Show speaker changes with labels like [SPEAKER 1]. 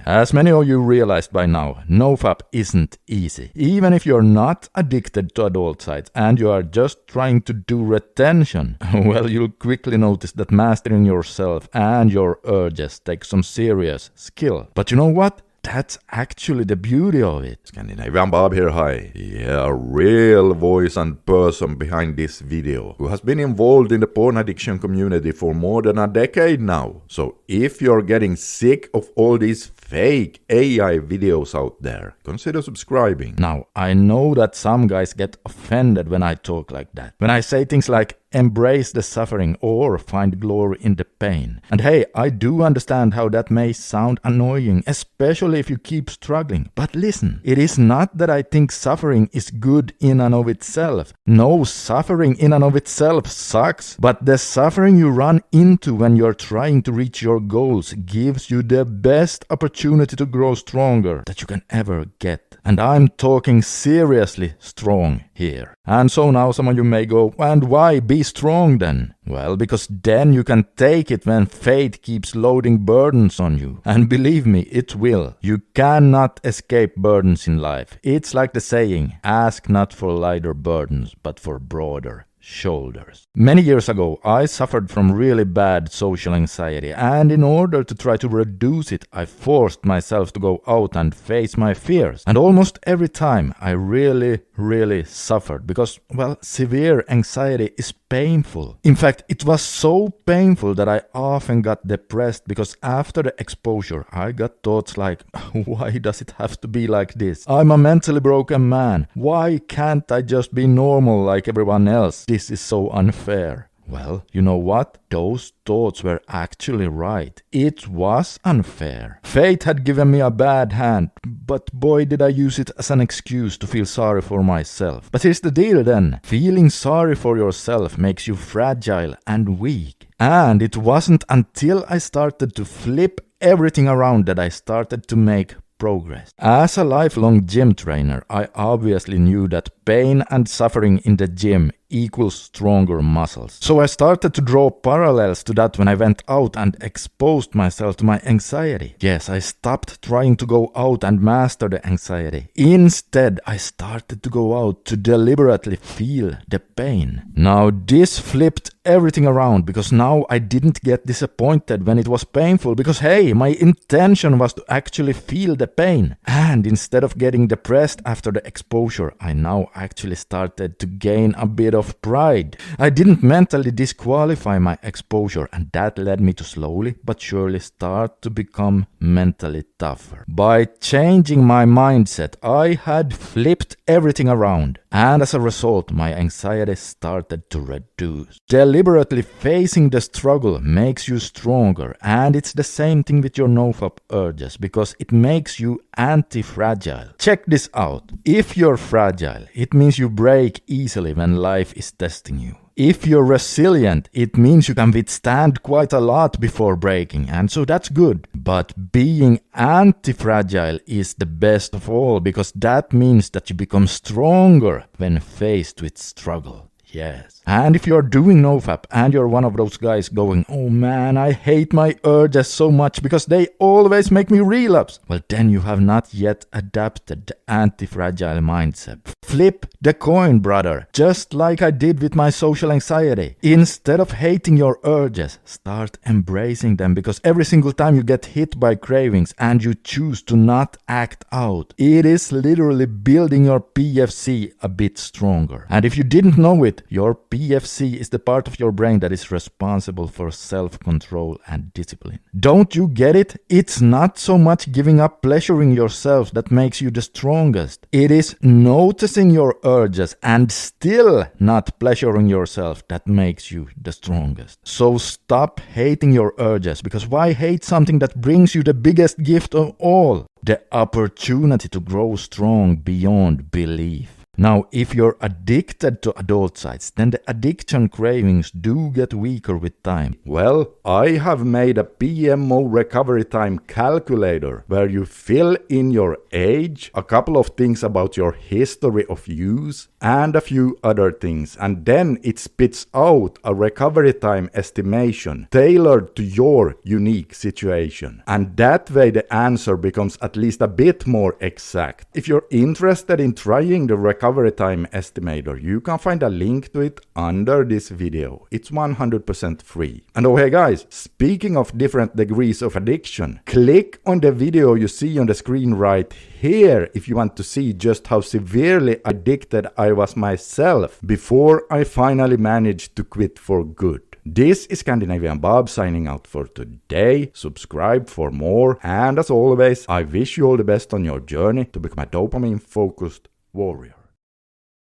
[SPEAKER 1] As many of you realized by now, NoFap isn't easy. Even if you're not addicted to adult sites and you are just trying to do retention, well, you'll quickly notice that mastering yourself and your urges takes some serious skill. But you know what? That's actually the beauty of it.
[SPEAKER 2] Scandinavian Bob here, hi. Yeah, a real voice and person behind this video, who has been involved in the porn addiction community for more than a decade now. So if you're getting sick of all these fake AI videos out there, consider subscribing.
[SPEAKER 1] Now, I know that some guys get offended when I talk like that. When I say things like embrace the suffering or find glory in the pain. And hey, I do understand how that may sound annoying, especially if you keep struggling. But listen, it is not that I think suffering is good in and of itself. No, suffering in and of itself sucks. But the suffering you run into when you're trying to reach your goals gives you the best opportunity to grow stronger that you can ever get. And I'm talking seriously strong here. And so now some of you may go, and why be strong then? Well, because then you can take it when fate keeps loading burdens on you. And believe me, it will. You cannot escape burdens in life. It's like the saying, ask not for lighter burdens, but for broader shoulders. Many years ago, I suffered from really bad social anxiety, and in order to try to reduce it, I forced myself to go out and face my fears. And almost every time, I really suffered because, well, severe anxiety is painful. In fact, it was so painful that I often got depressed because after the exposure, I got thoughts like, why does it have to be like this? I'm a mentally broken man. Why can't I just be normal like everyone else? This is so unfair. Well, you know what? Those thoughts were actually right. It was unfair. Fate had given me a bad hand, but boy did I use it as an excuse to feel sorry for myself. But here's the deal then. Feeling sorry for yourself makes you fragile and weak. And it wasn't until I started to flip everything around that I started to make progress. As a lifelong gym trainer, I obviously knew that pain and suffering in the gym equals stronger muscles. So I started to draw parallels to that when I went out and exposed myself to my anxiety. Yes, I stopped trying to go out and master the anxiety. Instead, I started to go out to deliberately feel the pain. Now this flipped everything around because now I didn't get disappointed when it was painful because hey, my intention was to actually feel the pain. And instead of getting depressed after the exposure, I now actually started to gain a bit of pride. I didn't mentally disqualify my exposure, and that led me to slowly but surely start to become mentally tougher. By changing my mindset, I had flipped everything around, and as a result, my anxiety started to reduce. Deliberately facing the struggle makes you stronger, and it's the same thing with your NoFap urges because it makes you anti-fragile. Check this out. If you're fragile, it means you break easily when life is testing you. If you're resilient, it means you can withstand quite a lot before breaking, and so that's good. But being anti-fragile is the best of all because that means that you become stronger when faced with struggle. Yes. And if you're doing NoFap and you're one of those guys going, oh man, I hate my urges so much because they always make me relapse. Well, then you have not yet adapted the anti-fragile mindset. Flip the coin, brother. Just like I did with my social anxiety. Instead of hating your urges, start embracing them because every single time you get hit by cravings and you choose to not act out, it is literally building your PFC a bit stronger. And if you didn't know it, your PFC is the part of your brain that is responsible for self-control and discipline. Don't you get it? It's not so much giving up pleasuring yourself that makes you the strongest. It is noticing your urges and still not pleasuring yourself that makes you the strongest. So stop hating your urges because why hate something that brings you the biggest gift of all? The opportunity to grow strong beyond belief. Now, if you're addicted to adult sites, then the addiction cravings do get weaker with time.
[SPEAKER 2] Well, I have made a PMO recovery time calculator where you fill in your age, a couple of things about your history of use, and a few other things, and then it spits out a recovery time estimation tailored to your unique situation. And that way the answer becomes at least a bit more exact. If you're interested in trying the recovery time estimator, you can find a link to it under this video. It's 100% free. And oh hey guys, speaking of different degrees of addiction, click on the video you see on the screen right here if you want to see just how severely addicted I was myself before I finally managed to quit for good. This is Scandinavian Bob signing out for today. Subscribe for more, and as always, I wish you all the best on your journey to become a dopamine-focused warrior.